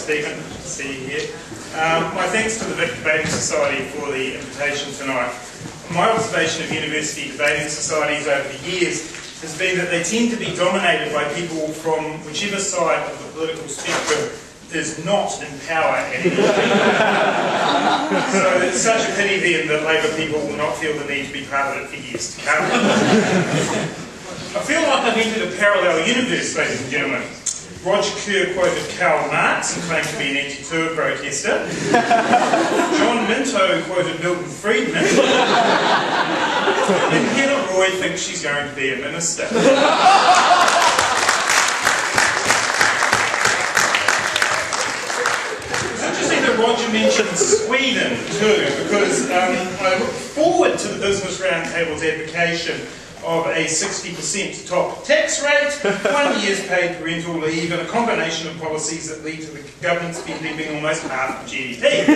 Stephen. Good to see you here. My thanks to the Vic Debating Society for the invitation tonight. My observation of university debating societies over the years has been that they tend to be dominated by people from whichever side of the political spectrum is not in power at any time. So it's such a pity then that Labour people will not feel the need to be part of it for years to come. I feel like I've entered a parallel universe, ladies and gentlemen. Roger Kerr quoted Karl Marx and claimed to be an anti-tour protester. John Minto quoted Milton Friedman. And Helen Roy thinks she's going to be a minister. Roger mentioned Sweden too, because I look forward to the Business Roundtable's advocation of a 60% top tax rate, 1 year's paid parental leave, and a combination of policies that lead to the government spending being almost half of GDP.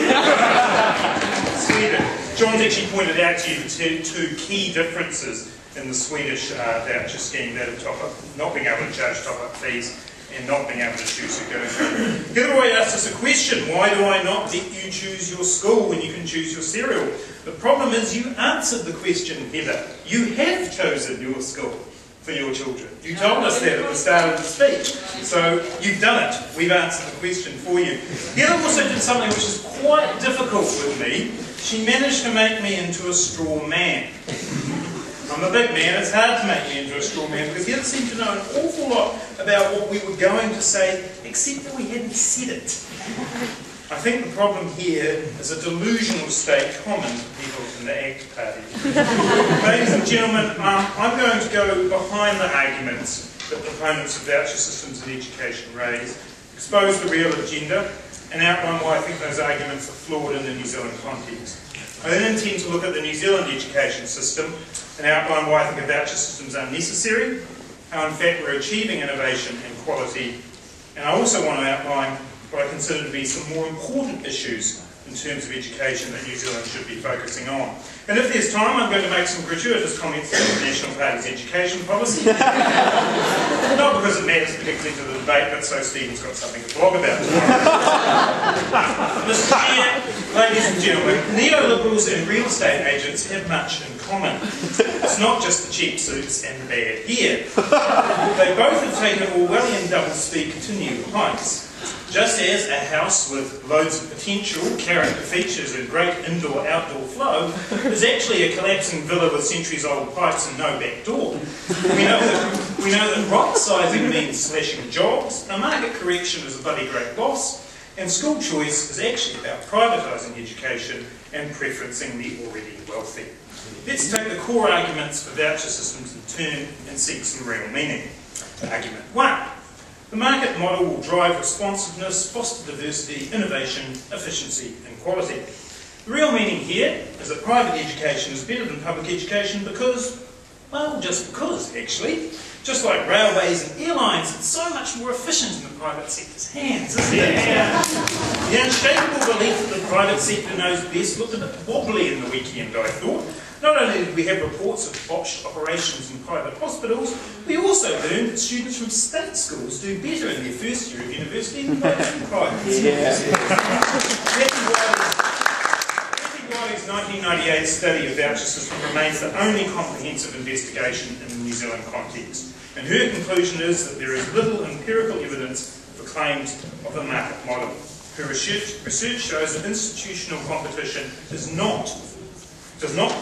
Sweden. John's actually pointed out to you the two key differences in the Swedish voucher scheme, that of not being able to charge top-up fees and not being able to choose who goes home. Gilroy asked us a question: why do I not let you choose your school when you can choose your cereal? The problem is you answered the question, Heather. You have chosen your school for your children. You told us that at the start of the speech. So you've done it. We've answered the question for you. Heather also did something which is quite difficult with me. She managed to make me into a straw man. I'm a big man, it's hard to make me into a straw man because he doesn't seem to know an awful lot about what we were going to say, except that we hadn't said it. I think the problem here is a delusional state common to people in the ACT Party. Ladies and gentlemen, I'm going to go behind the arguments that proponents of voucher systems in education raise, expose the real agenda, and outline why I think those arguments are flawed in the New Zealand context. I then intend to look at the New Zealand education system and outline why I think a voucher system is unnecessary, how in fact we're achieving innovation and quality, and I also want to outline what I consider to be some more important issues in terms of education that New Zealand should be focusing on. And if there's time, I'm going to make some gratuitous comments on the National Party's education policy. Not because it matters particularly to the debate, but so Stephen's got something to blog about tomorrow. Mr. Chair, ladies and gentlemen, neoliberals and real estate agents have much in common. It's not just the cheap suits and the bad hair. They both have taken Orwellian doublespeak to new heights. Just as a house with loads of potential, character features and great indoor-outdoor flow is actually a collapsing villa with centuries-old pipes and no back door. We know that right-sizing means slashing jobs, a market correction is a bloody great loss, and school choice is actually about privatising education and preferencing the already wealthy. Let's take the core arguments for voucher systems in turn and seek some real meaning. Argument 1. The market model will drive responsiveness, foster diversity, innovation, efficiency and quality. The real meaning here is that private education is better than public education because, well, just because, actually. Just like railways and airlines, it's so much more efficient in the private sector's hands, isn't it? The unshakable belief that the private sector knows best looked a bit wobbly in the weekend, I thought. Not only did we have reports of botched operations in private hospitals, we also learned that students from state schools do better in their first year of university than those from private schools. Matthew Wiley's 1998 study of voucher system remains the only comprehensive investigation in the New Zealand context, and her conclusion is that there is little empirical evidence for claims of the market model. Her research shows that institutional competition does not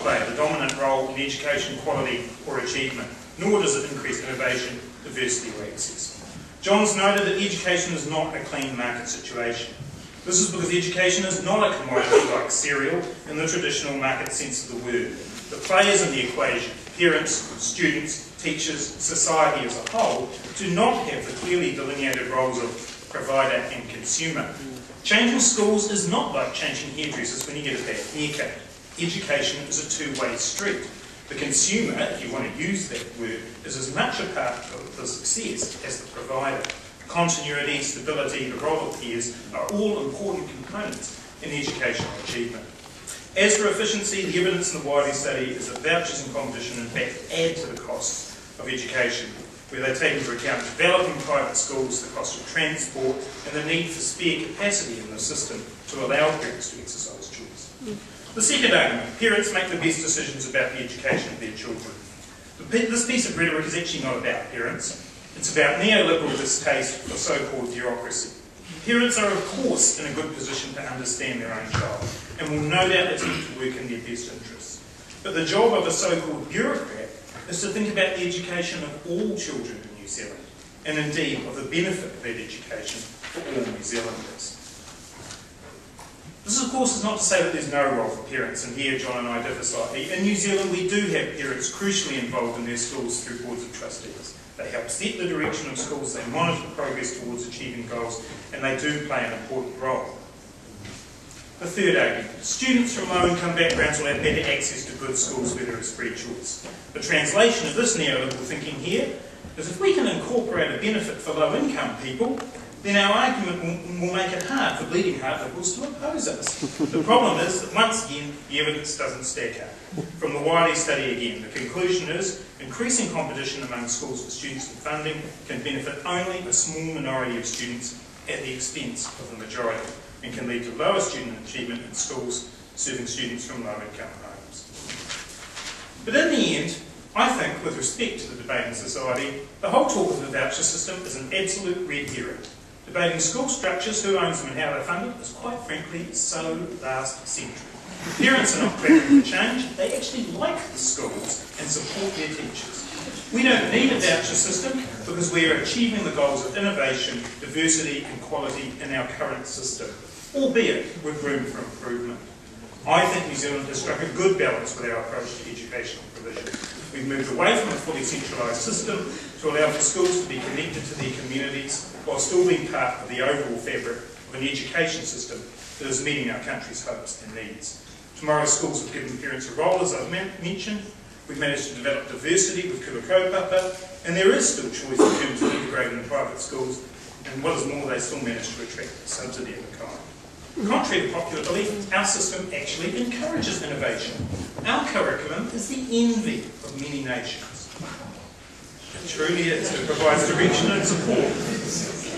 play the dominant role in education quality or achievement, nor does it increase innovation, diversity or access. John's noted that education is not a clean market situation. This is because education is not a commodity like cereal in the traditional market sense of the word. The players in the equation, parents, students, teachers, society as a whole, do not have the clearly delineated roles of provider and consumer. Changing schools is not like changing hairdressers when you get a bad haircut. Education is a two-way street. The consumer, if you want to use that word, is as much a part of the success as the provider. Continuity, stability, the role of peers are all important components in educational achievement. As for efficiency, the evidence in the Wiley study is that vouchers and competition in fact add to the costs of education. where they take into account developing private schools, the cost of transport, and the need for spare capacity in the system to allow parents to exercise choice. The second argument, parents make the best decisions about the education of their children. This piece of rhetoric is actually not about parents. It's about neoliberal distaste for so-called bureaucracy. Parents are, of course, in a good position to understand their own child and will no doubt attempt to work in their best interests. But the job of a so-called bureaucrat is to think about the education of all children in New Zealand, and indeed of the benefit of that education for all New Zealanders. This, of course, is not to say that there's no role for parents, and here John and I differ slightly. In New Zealand, we do have parents crucially involved in their schools through boards of trustees. They help set the direction of schools, they monitor progress towards achieving goals, and they do play an important role. The third argument, students from low-income backgrounds will have better access to good schools where there is free choice. The translation of this neoliberal thinking here is if we can incorporate a benefit for low-income people, then our argument will make it hard for bleeding heart liberals to oppose us. The problem is that once again, the evidence doesn't stack up. From the Wiley study again, the conclusion is increasing competition among schools for students and funding can benefit only a small minority of students at the expense of the majority, and can lead to lower student achievement in schools serving students from low-income homes. But in the end, I think, with respect to the debating society, the whole talk of the voucher system is an absolute red herring. Debating school structures, who owns them and how they're funded, is quite frankly so last century. Parents are not clamoring for change, they actually like the schools and support their teachers. We don't need a voucher system because we are achieving the goals of innovation, diversity and quality in our current system, albeit with room for improvement. I think New Zealand has struck a good balance with our approach to educational provision. We've moved away from a fully centralised system to allow for schools to be connected to their communities while still being part of the overall fabric of an education system that is meeting our country's hopes and needs. Tomorrow's schools have given parents a role, as I've mentioned. We've managed to develop diversity with kura kaupapa, and there is still choice in terms of integrating in private schools, and what is more, they still manage to attract subsidy of the kind. Contrary to popular belief, our system actually encourages innovation. Our curriculum is the envy of many nations. It truly is. It provides direction and support.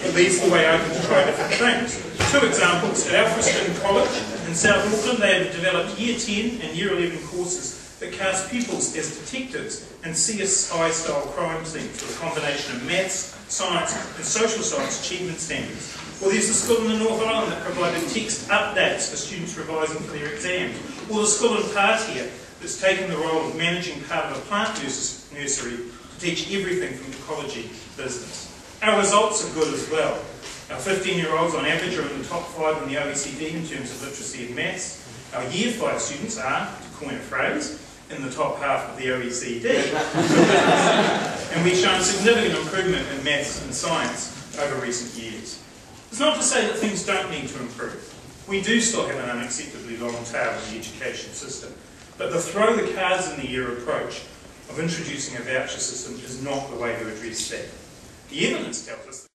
It leads the way open to try different things. Two examples. At Alfriston College in South Auckland, they have developed Year 10 and Year 11 courses that cast pupils as detectives and CSI-style crime scenes with a combination of maths, science and social science achievement standards. Or there's the school in the North Island that provided text updates for students revising for their exams. Or the school in Pātea that's taken the role of managing part of a plant nursery to teach everything from ecology to business. Our results are good as well. Our 15-year-olds on average are in the top 5 in the OECD in terms of literacy and maths. Our Year 5 students are, to coin a phrase, in the top half of the OECD. And we've shown significant improvement in maths and science over recent years. It's not to say that things don't need to improve. We do still have an unacceptably long tail in the education system, but the throw the cards in the air approach of introducing a voucher system is not the way to address that. The evidence tells us